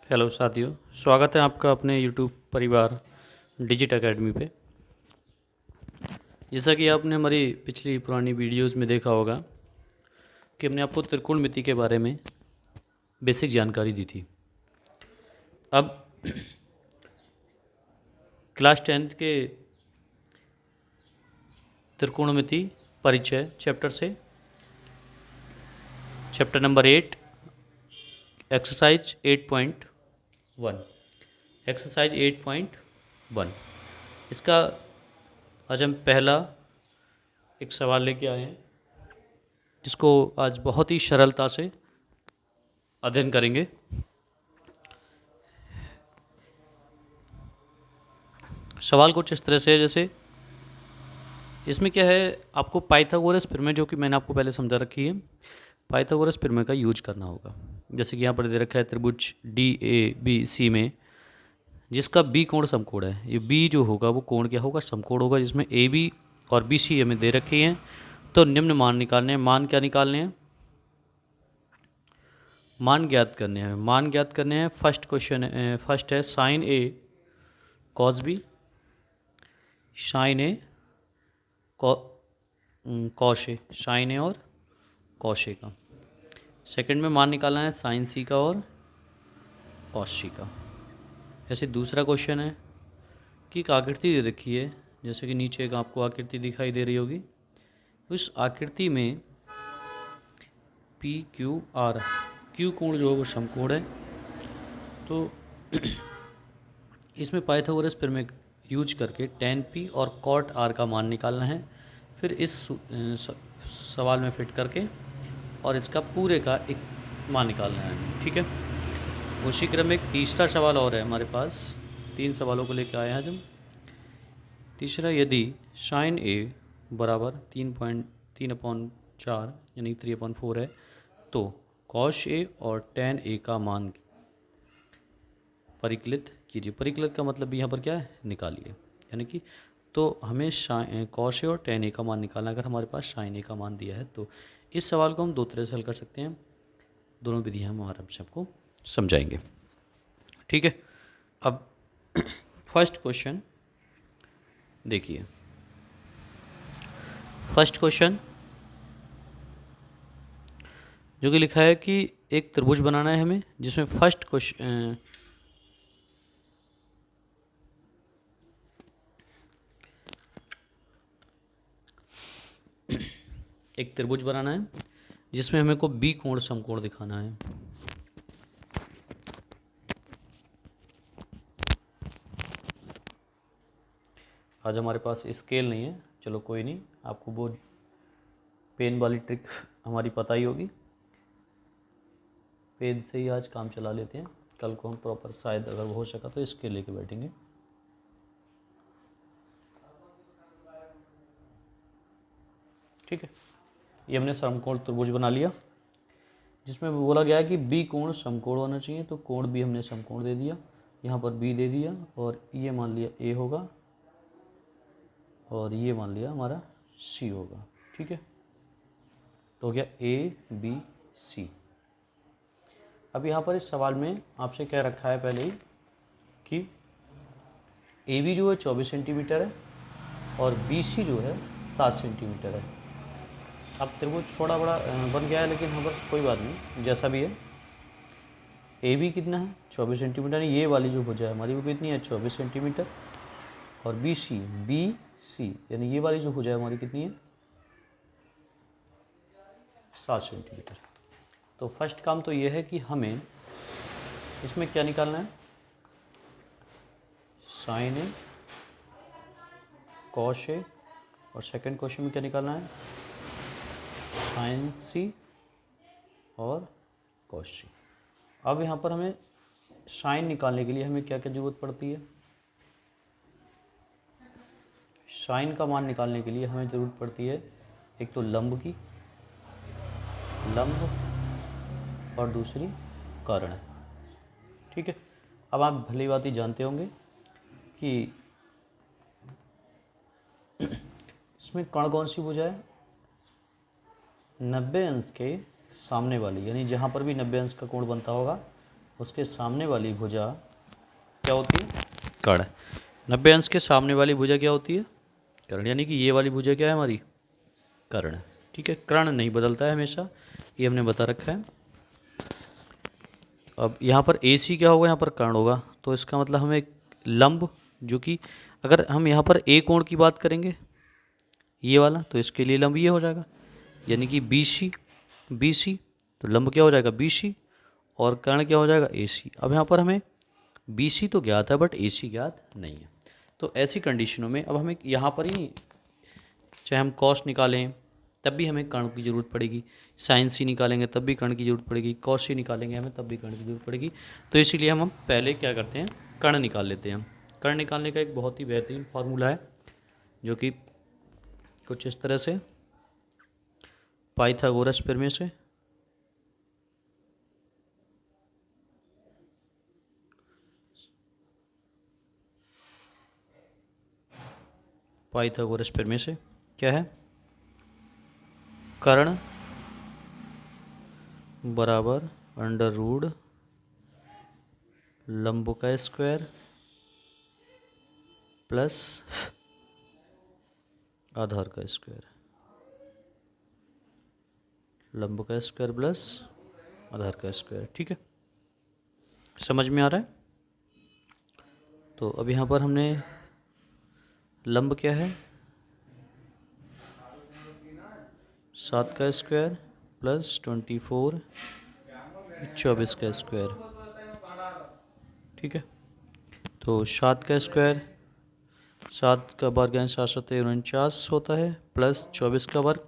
Hello साथियों, स्वागत है आपका अपने यूट्यूब परिवार डिजिट एकेडमी पे। जैसा कि आपने हमारी पिछली पुरानी वीडियोस में देखा होगा कि हमने आपको त्रिकोणमिति के बारे में बेसिक जानकारी दी थी। अब क्लास 10th के त्रिकोणमिति परिचय चैप्टर से चैप्टर नंबर 8 एक्सरसाइज 8.1 एक्सरसाइज 8.1 इसका आज हम पहला एक सवाल लेके आए हैं जिसको आज बहुत ही सरलता से अध्ययन करेंगे। सवाल कुछ इस तरह से है, जैसे इसमें क्या है, आपको पाइथागोरस प्रमेय, जो कि मैंने आपको पहले समझा रखी है, पाइथागोरस प्रमेय का यूज करना होगा। जैसे कि यहाँ पर दे रखा है त्रिभुज डी ए बी सी में जिसका बी कोण समकोण है, ये बी जो होगा वो कोण क्या होगा, समकोण होगा, जिसमें ए बी और बी सी हमें दे रखी हैं। तो निम्न मान निकालने हैं। मान क्या निकालने हैं? मान ज्ञात करने हैं। मान ज्ञात करने हैं। फर्स्ट क्वेश्चन फर्स्ट है साइन ए कॉस बी, साइन ए कॉश ए, साइन ए और कॉश ए का। सेकंड में मान निकालना है साइन सी का और कॉस सी का। ऐसे दूसरा क्वेश्चन है कि एक आकृति दे रखी है, जैसे कि नीचे एक आपको आकृति दिखाई दे रही होगी। उस आकृति में पी क्यू आर, क्यू कोण जो है वो समकोण है। तो इसमें पाइथागोरस प्रमेय यूज करके tan p और cot r का मान निकालना है। फिर इस सवाल में फिट करके और इसका पूरे का एक मान निकालना है। ठीक है, उसी क्रम में एक तीसरा सवाल और है हमारे पास। 3 सवालों को लेकर आए हैं आज हम। तीसरा, यदि साइन ए बराबर 3.3/4 यानी 3/4 है तो कॉश ए और tan ए का मान परिकलित कीजिए। परिकलित का मतलब यहाँ पर क्या है, निकालिए। यानी कि तो हमें कॉश ए और tan ए का मान निकालना। अगर हमारे पास साइन ए का मान दिया है तो इस सवाल को हम 2 तरह से हल कर सकते हैं। दोनों विधियाँ हम आराम से आपको समझाएंगे। ठीक है, अब फर्स्ट क्वेश्चन देखिए। फर्स्ट क्वेश्चन जो कि लिखा है कि एक त्रिभुज बनाना है हमें, जिसमें फर्स्ट क्वेश्चन एक त्रिभुज बनाना है जिसमें हमें को बी कोण समकोण दिखाना है। आज हमारे पास स्केल नहीं है, चलो कोई नहीं, आपको वो पेन वाली ट्रिक हमारी पता ही होगी। पेन से ही आज काम चला लेते हैं। कल को हम प्रॉपर शायद अगर हो सका तो स्केल लेके बैठेंगे। ठीक है, ये हमने समकोण त्रिभुज बना लिया जिसमें बोला गया है कि बी कोण समकोण होना चाहिए। तो कोण भी हमने समकोण दे दिया, यहाँ पर बी दे दिया, और ये मान लिया ए होगा और ये मान लिया हमारा सी होगा। ठीक है, तो हो गया ए बी सी। अब यहाँ पर इस सवाल में आपसे क्या रखा है पहले ही कि ए बी जो है 24 सेंटीमीटर है और बी सी जो है 7 सेंटीमीटर है। अब त्रिभुज थोड़ा बड़ा बन गया है, लेकिन हाँ बस कोई बात नहीं, जैसा भी है। ए बी कितना है 24 सेंटीमीटर, ये वाली जो भुजा है हमारी वो कितनी है 24 सेंटीमीटर। और बी सी यानी ये वाली जो भुजा है हमारी कितनी है 7 सेंटीमीटर। तो फर्स्ट काम तो ये है कि हमें इसमें क्या निकालना है, साइन ए कॉश ए, और सेकंड क्वेश्चन में क्या निकालना है, साइन सी और कॉस सी। अब यहाँ पर हमें साइन निकालने के लिए हमें क्या क्या जरूरत पड़ती है, साइन का मान निकालने के लिए हमें ज़रूरत पड़ती है एक तो लंब की, लंब, और दूसरी कर्ण। ठीक है, अब आप भली बात ही जानते होंगे कि इसमें कर्ण कौन सी भुजा है, 90 अंश के सामने वाली, यानी जहाँ पर भी 90 अंश का कोण बनता होगा उसके सामने वाली भुजा क्या होती है? कर्ण। 90 अंश के सामने वाली भुजा क्या होती है? कर्ण। यानी कि ये वाली भुजा क्या है हमारी? कर्ण। ठीक है, कर्ण नहीं बदलता है हमेशा, ये हमने बता रखा है। अब यहाँ पर AC क्या होगा? यहाँ पर कर्ण होगा, तो इसका मतलब हमें लंब, जो कि अगर हम यहाँ पर A कोण की बात करेंगे ये वाला, तो इसके लिए लंब ये हो जाएगा, यानी कि BC। तो लंब क्या हो जाएगा? BC, और कर्ण क्या हो जाएगा? AC। अब यहाँ पर हमें BC तो ज्ञात है बट AC ज्ञात नहीं है। तो ऐसी कंडीशनों में अब हमें यहाँ पर ही, चाहे हम कॉस निकालें तब भी हमें कर्ण की ज़रूरत पड़ेगी, साइन C निकालेंगे तब भी कर्ण की ज़रूरत पड़ेगी, कॉस C निकालेंगे हमें तब भी कर्ण की ज़रूरत पड़ेगी। तो इसीलिए हम पहले क्या करते हैं? कर्ण निकाल लेते हैं। कर्ण निकालने का एक बहुत ही बेहतरीन फार्मूला है, जो कि कुछ इस तरह से, पाइथागोरस प्रमेय से, पाइथागोरस प्रमेय से क्या है? कर्ण बराबर अंडर रूट लंब का स्क्वायर प्लस आधार का स्क्वायर। लंब का स्क्वायर प्लस आधार का स्क्वायर। ठीक है, समझ में आ रहा है? तो अब यहाँ पर हमने लंब क्या है? 7 का स्क्वायर प्लस 24, 24 का स्क्वायर। ठीक है, तो 7 का स्क्वायर, 7 का वर्ग यानी 7 7 49 होता है, प्लस 24 का वर्ग,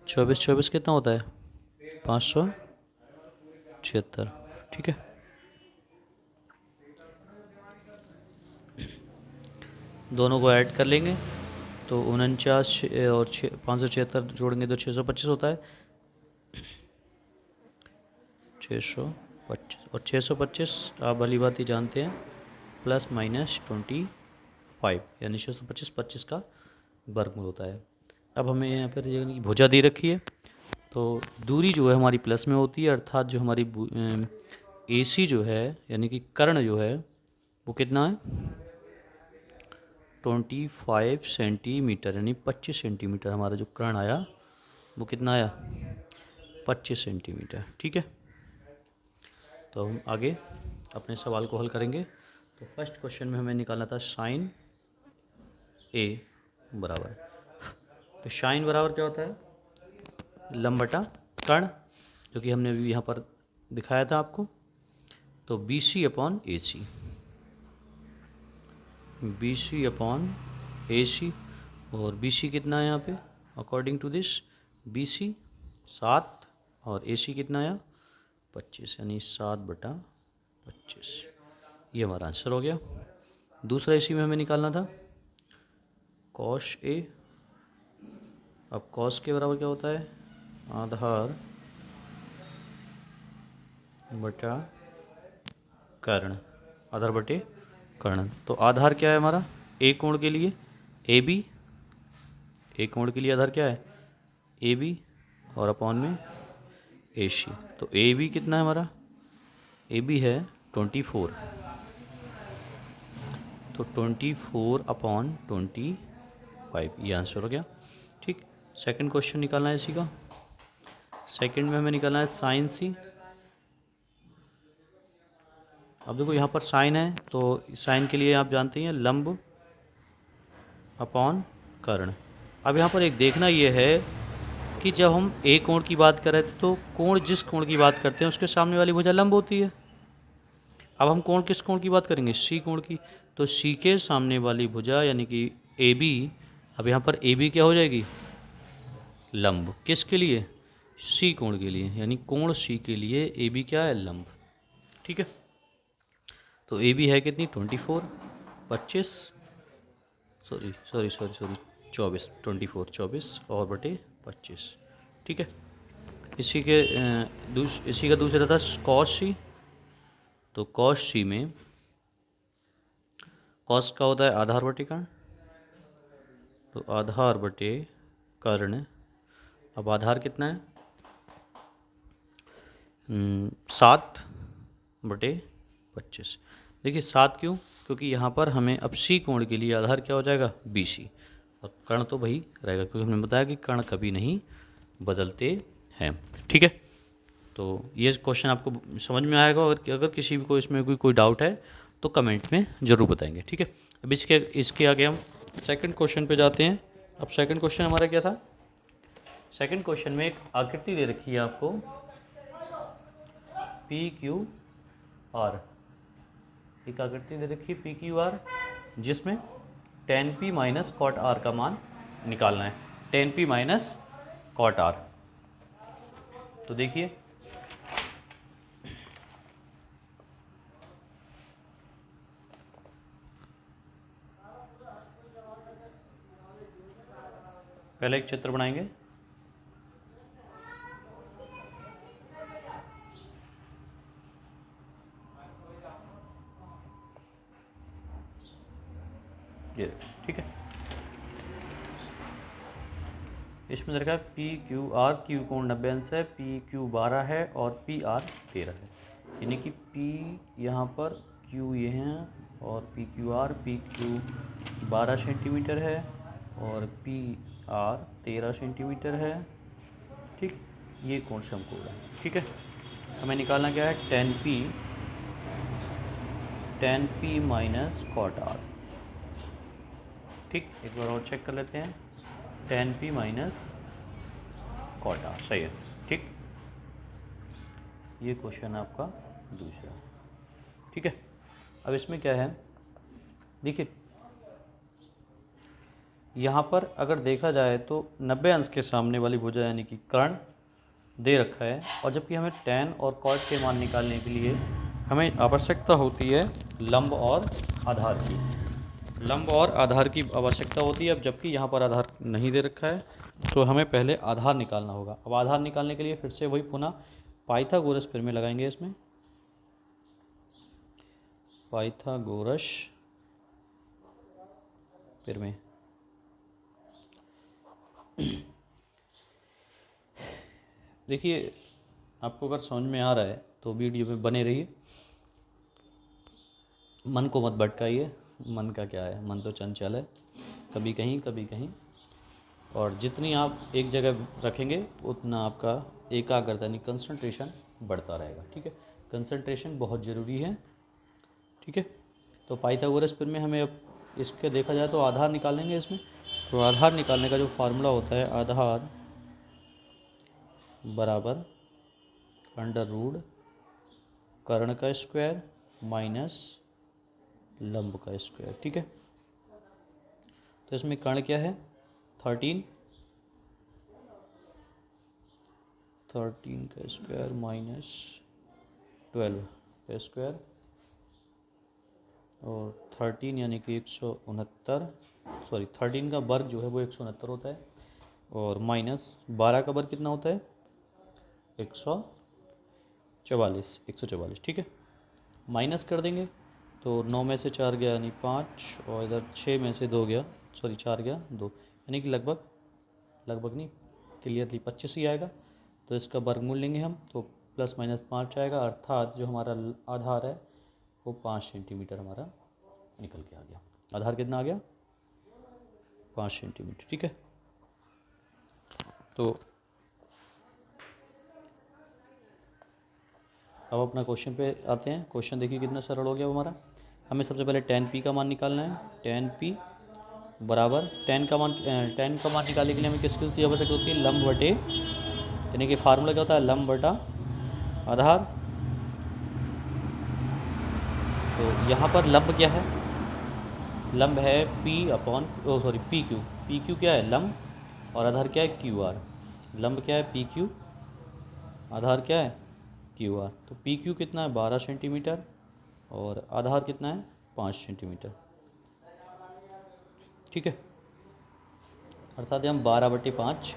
24 24 कितना होता है? 576। ठीक है, दोनों को ऐड कर लेंगे तो 49 और 576 जोड़ेंगे तो 625 होता है। 625 और 625 आप भली बात ही जानते हैं, प्लस माइनस 25, यानी 625 25 का वर्गमूल होता है। अब हमें यहाँ पर यानी भुजा दे रखी है, तो दूरी जो है हमारी प्लस में होती है, अर्थात जो हमारी AC जो है यानी कि कर्ण जो है वो कितना है? 25 सेंटीमीटर, यानी 25 सेंटीमीटर हमारा जो कर्ण आया वो कितना आया? 25 सेंटीमीटर। ठीक है, तो हम आगे अपने सवाल को हल करेंगे। तो फर्स्ट क्वेश्चन में हमें निकालना था साइन A बराबर, तो साइन बराबर क्या होता है? लंब बटा कर्ण, जो कि हमने अभी यहाँ पर दिखाया था आपको। तो BC upon AC, BC upon AC, और BC कितना है यहाँ पे? अकॉर्डिंग टू दिस BC 7 और AC कितना आया? 25, यानी 7/25। ये हमारा आंसर हो गया। दूसरा इसी में हमें निकालना था कॉस A। अब कॉस के बराबर क्या होता है? आधार बटा कर्ण, आधार बटे कर्ण। तो आधार क्या है हमारा? A कोण के लिए AB, A कोण के लिए आधार क्या है? AB, और अपॉन में AC। तो AB कितना है हमारा? AB है 24, तो 24 अपॉन 25, ये आंसर हो गया। ठीक, सेकंड क्वेश्चन निकालना है इसी का। सेकंड में हमें निकालना है साइन C। अब देखो यहाँ पर साइन है, तो साइन के लिए आप जानते हैं लंब अपॉन कर्ण। अब यहाँ पर एक देखना ये है कि जब हम A कोण की बात कर रहे थे, तो कोण, जिस कोण की बात करते हैं उसके सामने वाली भुजा लंब होती है। अब हम कोण, किस कोण की बात करेंगे? C कोण की। तो C के सामने वाली भुजा यानी कि AB, अब यहाँ पर AB क्या हो जाएगी? लंब। किसके लिए? C कोण के लिए, यानी कोण C के लिए AB क्या है? लंब। ठीक है, तो AB है कितनी? 24, 25, सॉरी 24, 24 24 और बटे 25। ठीक है, इसी के इसी का दूसरा था कॉस C। तो कॉस C में कॉस का होता है आधार बटे कर्ण, तो आधार बटे कर्ण। अब आधार कितना है? 7 बटे 25। देखिए 7 क्यों? क्योंकि यहाँ पर हमें अब सी कोण के लिए आधार क्या हो जाएगा, BC, और कर्ण तो वही रहेगा क्योंकि हमने बताया कि कर्ण कभी नहीं बदलते हैं। ठीक है, तो ये क्वेश्चन आपको समझ में आएगा, और अगर किसी को इसमें कोई डाउट है तो कमेंट में ज़रूर बताएंगे। ठीक है, अब इसके आगे हम सेकंड क्वेश्चन पे जाते हैं। अब सेकंड क्वेश्चन हमारा क्या था? सेकंड क्वेश्चन में एक आकृति दे रखी है आपको PQR, एक आकृति दे रखी है PQR, जिसमें tan P minus cot R का मान निकालना है। tan P minus cot R, तो देखिए पहले एक चित्र बनाएंगे। ये ठीक है, इसमें दे रखा है PQR, Q कोण 90 अंश है, PQ 12 है और PR 13 है। यानी कि P यहाँ पर, Q ये हैं और PQR, PQ 12 सेंटीमीटर है और PR 13 सेंटीमीटर है। ठीक, ये कोण समकोण है। ठीक है, हमें निकालना क्या है, tan P minus cot R। ठीक, एक बार और चेक कर लेते हैं, tan P minus cot R सही है। ठीक, ये क्वेश्चन आपका दूसरा। ठीक है, अब इसमें क्या है, देखिए यहाँ पर अगर देखा जाए तो 90 अंश के सामने वाली भुजा यानी कि कर्ण दे रखा है, और जबकि हमें tan और कॉट के मान निकालने के लिए हमें आवश्यकता होती है लंब और आधार की, लंब और आधार की आवश्यकता होती है। अब जबकि यहाँ पर आधार नहीं दे रखा है तो हमें पहले आधार निकालना होगा। अब आधार निकालने के लिए फिर से वही पुनः पाइथागोरस प्रमेय लगाएंगे। इसमें पाइथागोरस प्रमेय, देखिए आपको अगर समझ में आ रहा है तो वीडियो में बने रहिए, मन को मत भटकाइए। मन का क्या है, मन तो चंचल है, कभी कहीं कभी कहीं, और जितनी आप एक जगह रखेंगे उतना आपका एकाग्रता यानी कंसंट्रेशन बढ़ता रहेगा। ठीक है, कंसंट्रेशन बहुत ज़रूरी है। ठीक है, तो पाइथागोरस प्रमेय में अब इसके देखा जाए तो आधार निकालेंगे इसमें। तो आधार निकालने का जो फार्मूला होता है, आधार बराबर अंडर रूट कर्ण का स्क्वायर माइनस लंब का स्क्वायर। ठीक है, तो इसमें कर्ण क्या है, 13 का स्क्वायर माइनस 12 का स्क्वायर, और 13 यानी कि 169, सॉरी 13 का वर्ग जो है वो 169 होता है, और माइनस 12 का वर्ग कितना होता है, 144। ठीक है, माइनस कर देंगे तो 9 में से 4 गया यानी 5, और इधर 6 में से 2 गया, सॉरी 4 गया 2, यानी कि लगभग नहीं, क्लियरली 25 ही आएगा। तो इसका वर्गमूल लेंगे हम तो प्लस माइनस 5 आएगा, अर्थात जो हमारा आधार है वो 5 सेंटीमीटर हमारा निकल के आ गया। आधार कितना आ गया, 5 सेंटीमीटर। ठीक है, तो अब अपना क्वेश्चन पे आते हैं। क्वेश्चन देखिए कितना सरल हो गया हमारा। हमें सबसे पहले tan P का मान निकालना है। tan P बराबर tan का मान निकालने के लिए हमें किस की आवश्यकता होती है, लंब बटे, यानी कि फार्मूला क्या होता है, लंब बटा आधार। तो यहाँ पर लंब क्या है, लंब है PQ क्या है, लंब, और आधार क्या है, QR। लंब क्या है, PQ, आधार क्या है, QR। तो PQ कितना है, 12 सेंटीमीटर, और आधार कितना है, 5 सेंटीमीटर। ठीक है, अर्थात हम 12/5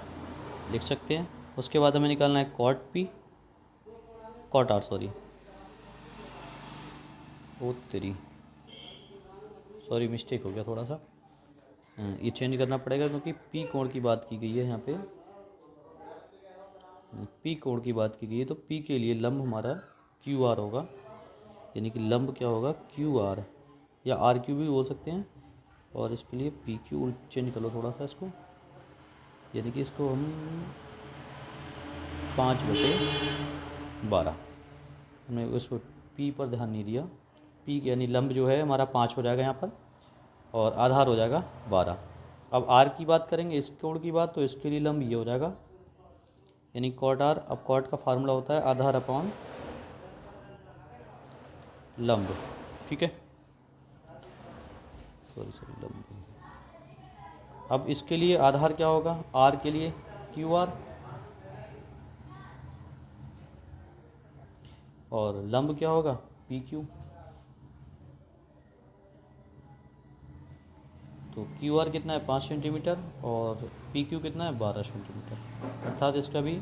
लिख सकते हैं। उसके बाद हमें निकालना है कॉट R, सॉरी मिस्टेक हो गया थोड़ा सा, ये चेंज करना पड़ेगा क्योंकि P कोण की बात की गई है यहाँ पे, P कोण की बात की गई है, तो P के लिए लंब हमारा QR होगा, यानी कि लंब क्या होगा क्यू आर, या आर क्यू भी बोल सकते हैं, और इसके लिए पी क्यू चेंज कर लो थोड़ा सा इसको, यानी कि इसको हम 5/12, हमने उसको पी पर ध्यान नहीं दिया। पी यानी लंब जो है हमारा 5 हो जाएगा यहाँ पर, और आधार हो जाएगा 12। अब आर की बात करेंगे, इस कोण की बात, तो इसके लिए लंब ये हो जाएगा, यानी कॉट आर। अब कॉट का फार्मूला होता है आधार अपॉन लंब, ठीक है, सॉरी लंब। अब इसके लिए आधार क्या होगा, आर के लिए क्यू आर, और लंब क्या होगा पी क्यू। तो क्यू आर कितना है 5 सेंटीमीटर, और पी क्यू कितना है 12 सेंटीमीटर, अर्थात इसका भी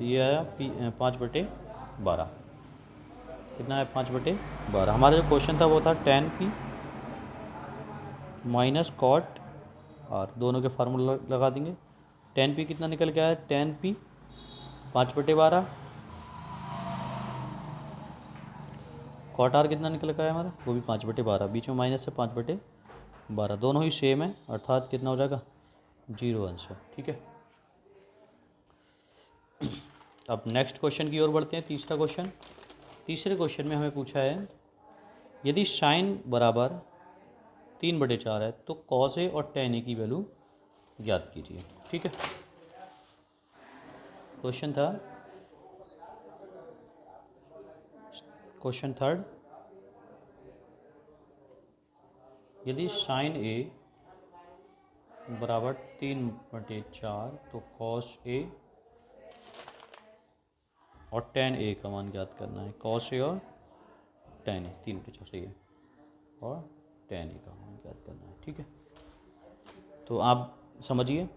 ये आया 5/12। कितना है 5/12। हमारा जो क्वेश्चन था वो था tan P minus cot R, दोनों के फार्मूला लगा देंगे। tan पी कितना निकल के आया, tan पी 5/12, कॉट आर कितना निकल के आया हमारा, वो भी 5/12, बीच में माइनस है 5/12, दोनों ही सेम है, अर्थात कितना हो जाएगा 0 आंसर, ठीक है। अब नेक्स्ट क्वेश्चन की ओर बढ़ते हैं, तीसरा क्वेश्चन। तीसरे क्वेश्चन में हमें पूछा है यदि साइन बराबर 3/4 है तो कॉस ए और tan ए की वैल्यू ज्ञात कीजिए, ठीक है। क्वेश्चन था, क्वेश्चन थर्ड, यदि साइन ए बराबर 3/4 तो कॉस ए और tan ए का मान ज्ञात करना है। कॉस ए और tan ए 3/4 सही है, और tan ए का मान ज्ञात करना है, ठीक है। तो आप समझिए,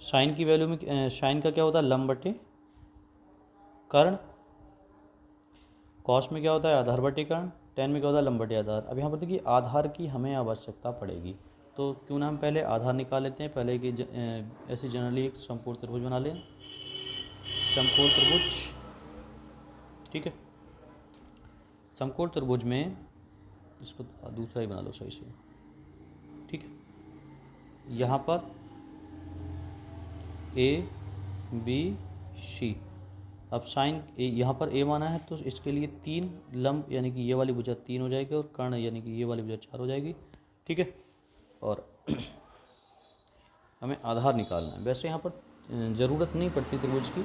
साइन की वैल्यू में साइन का क्या होता है लंब बटे कर्ण, कॉस में क्या होता है आधार बटे कर्ण, tan में क्या होता है लंब बटे आधार। अब यहाँ पर देखिए आधार की हमें आवश्यकता पड़ेगी, तो क्यों ना हम पहले आधार निकाल लेते हैं। पहले कि ऐसे जनरली एक समपूर्ण त्रिभुज बना लें, समकोण त्रिभुज, ठीक है। समकोण त्रिभुज में इसको दूसरा ही बना लो सही से, ठीक है। यहाँ पर ए बी सी, अब साइन ए यहाँ पर ए माना है तो इसके लिए 3 लंब, यानी कि ये वाली भुजा 3 हो जाएगी, और कर्ण यानी कि ये वाली भुजा 4 हो जाएगी, ठीक है। और हमें आधार निकालना है। वैसे यहाँ पर ज़रूरत नहीं पड़ती त्रिभुज की,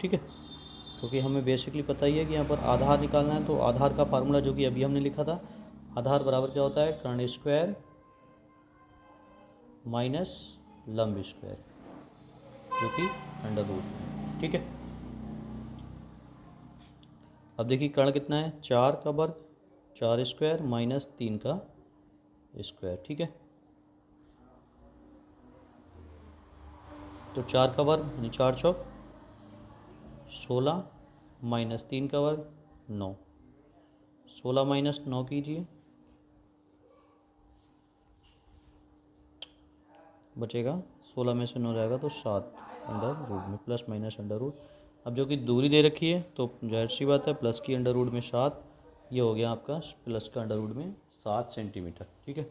ठीक है, क्योंकि हमें बेसिकली पता ही है कि यहाँ पर आधार निकालना है। तो आधार का फार्मूला जो कि अभी हमने लिखा था, आधार बराबर क्या होता है कर्ण स्क्वायर माइनस लंब स्क्वायर, जो कि अंडर रूट है, ठीक है। अब देखिए कर्ण कितना है 4 का वर्ग, 4 स्क्वायर माइनस 3 का स्क्वायर, ठीक है। तो 4 का वर्ग यानी 4 चौक 16 माइनस 3 का वर्ग 9, 16 माइनस 9 कीजिए, बचेगा 16 में से 9 जाएगा तो 7 अंडर रूट में, प्लस माइनस अंडर रूट। अब जो कि दूरी दे रखी है तो जाहिर सी बात है प्लस की अंडर रूट में 7, ये हो गया आपका प्लस का अंडर रूट में 7 सेंटीमीटर, ठीक है।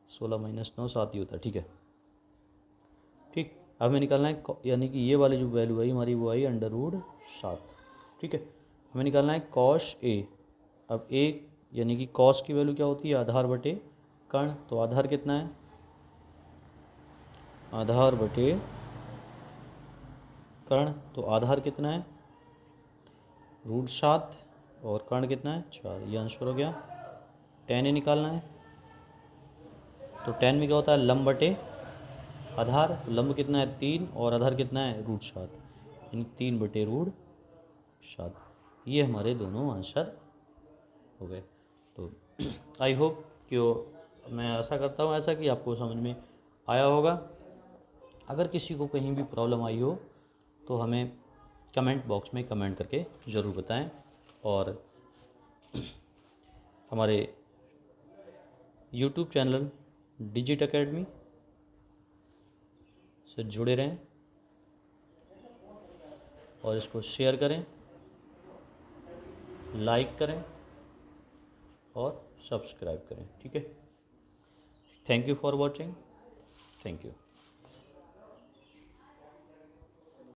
16 माइनस 9 7 ही होता है, ठीक है। ठीक, अब हमें निकालना है यानी कि ये वाली जो वैल्यू आई हमारी वो आई अंडर रूट 7, ठीक है। हमें निकालना है कॉस ए। अब ए यानी कि कॉस की वैल्यू क्या होती है आधार बटे कर्ण, तो आधार कितना है आधार बटे कर्ण, तो आधार कितना है √7, और कर्ण कितना है 4, ये आंसर हो गया। tan ए निकालना है, तो tan में क्या होता है लंब बटे आधार, तो लंब कितना है 3 और आधार कितना है √7, यानी 3/√7। ये हमारे दोनों आंसर हो गए। तो आई होप कि मैं आशा करता हूँ ऐसा कि आपको समझ में आया होगा। अगर किसी को कहीं भी प्रॉब्लम आई हो तो हमें कमेंट बॉक्स में कमेंट करके ज़रूर बताएं, और हमारे यूट्यूब चैनल डिजिट एकेडमी से जुड़े रहें और इसको शेयर करें। लाइक करें और सब्सक्राइब करें। ठीक है, thank you for watching. Thank you.